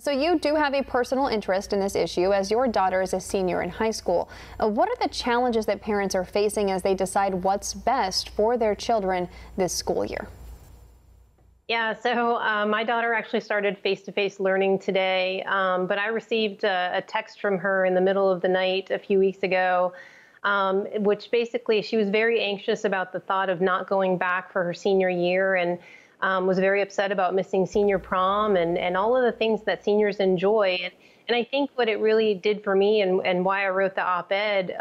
So you do have a personal interest in this issue as your daughter is a senior in high school. What are the challenges that parents are facing as they decide what's best for their children this school year? Yeah, so my daughter actually started face-to-face learning today, but I received a text from her in the middle of the night a few weeks ago, which basically she was very anxious about the thought of not going back for her senior year and was very upset about missing senior prom and all of the things that seniors enjoy. And I think what it really did for me and why I wrote the op-ed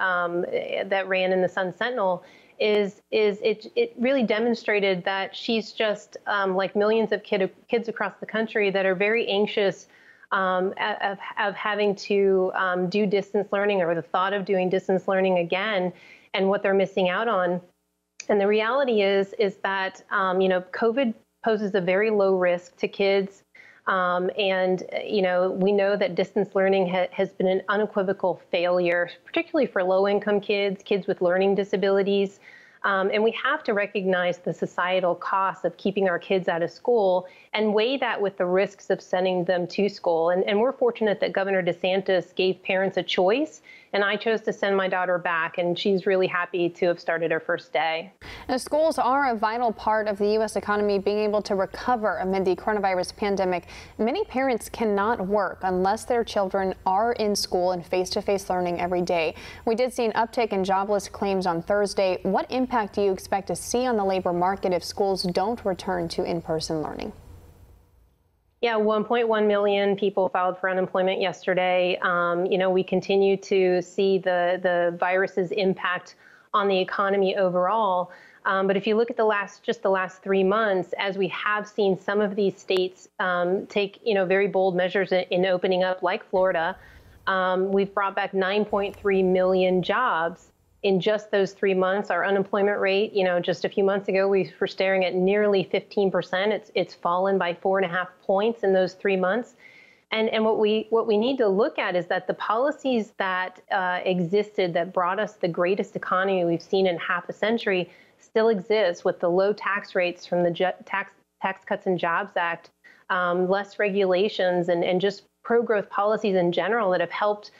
that ran in the Sun Sentinel is it really demonstrated that she's just like millions of kids across the country that are very anxious of having to do distance learning or the thought of doing distance learning again and what they're missing out on. And the reality is that COVID poses a very low risk to kids. We know that distance learning has been an unequivocal failure, particularly for low-income kids, kids with learning disabilities. And we have to recognize the societal costs of keeping our kids out of school and weigh that with the risks of sending them to school. And we're fortunate that Governor DeSantis gave parents a choice, and I chose to send my daughter back, and she's really happy to have started her first day. Now, schools are a vital part of the U.S. economy being able to recover amid the coronavirus pandemic. Many parents cannot work unless their children are in school and face-to-face learning every day. We did see an uptick in jobless claims on Thursday. What impact do you expect to see on the labor market if schools don't return to in-person learning? Yeah, 1.1 million people filed for unemployment yesterday. We continue to see the virus's impact on the economy overall. But if you look at the last 3 months, as we have seen some of these states take very bold measures in opening up, like Florida, we've brought back 9.3 million jobs. In just those 3 months, our unemployment rate, just a few months ago, we were staring at nearly 15%. It's fallen by 4.5 points in those 3 months. And what we need to look at is that the policies that existed that brought us the greatest economy we've seen in half a century still exist, with the low tax rates from the Tax Cuts and Jobs Act, less regulations, and just pro-growth policies in general that have helped.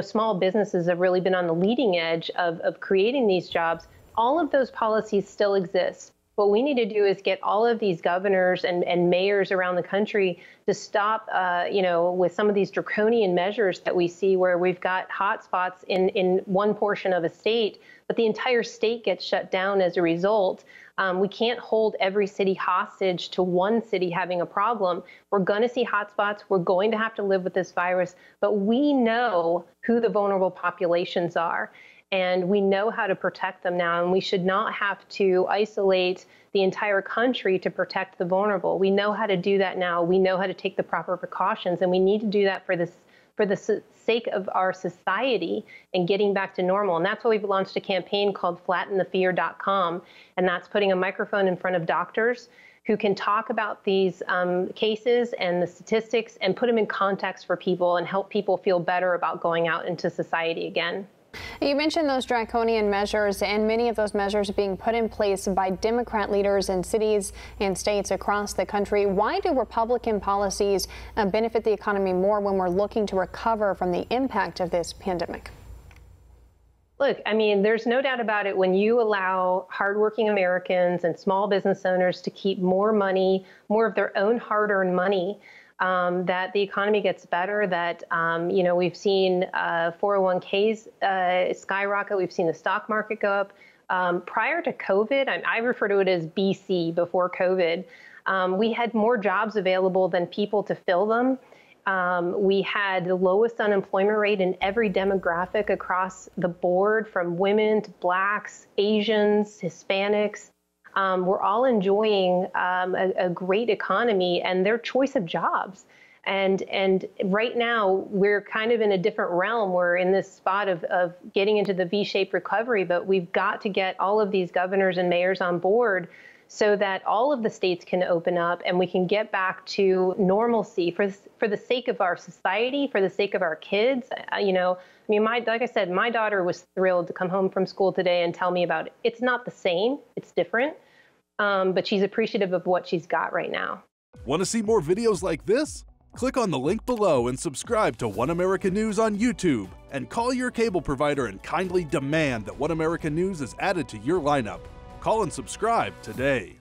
Small businesses have really been on the leading edge of creating these jobs. All of those policies still exist. What we need to do is get all of these governors and mayors around the country to stop, with some of these draconian measures that we see where we've got hot spots in one portion of a state, but the entire state gets shut down as a result. We can't hold every city hostage to one city having a problem. We're going to see hotspots. We're going to have to live with this virus, but we know who the vulnerable populations are, and we know how to protect them now, and we should not have to isolate the entire country to protect the vulnerable. We know how to do that now. We know how to take the proper precautions, and we need to do that for the sake of our society and getting back to normal. And that's why we've launched a campaign called flattenthefear.com. And that's putting a microphone in front of doctors who can talk about these cases and the statistics and put them in context for people and help people feel better about going out into society again. You mentioned those draconian measures, and many of those measures being put in place by Democrat leaders in cities and states across the country. Why do Republican policies benefit the economy more when we're looking to recover from the impact of this pandemic? Look, there's no doubt about it. When you allow hardworking Americans and small business owners to keep more money, more of their own hard-earned money, that the economy gets better, that, we've seen 401ks skyrocket. We've seen the stock market go up. Prior to COVID, I refer to it as BC, before COVID, we had more jobs available than people to fill them. We had the lowest unemployment rate in every demographic across the board, from women to Blacks, Asians, Hispanics. We're all enjoying a great economy and their choice of jobs. And right now, we're kind of in a different realm. We're in this spot of getting into the V-shaped recovery, but we've got to get all of these governors and mayors on board so that all of the states can open up and we can get back to normalcy for the sake of our society, for the sake of our kids. Like I said, my daughter was thrilled to come home from school today and tell me about it. It's not the same, it's different, but she's appreciative of what she's got right now. Want to see more videos like this? Click on the link below and subscribe to One America News on YouTube, and call your cable provider and kindly demand that One America News is added to your lineup. Call and subscribe today.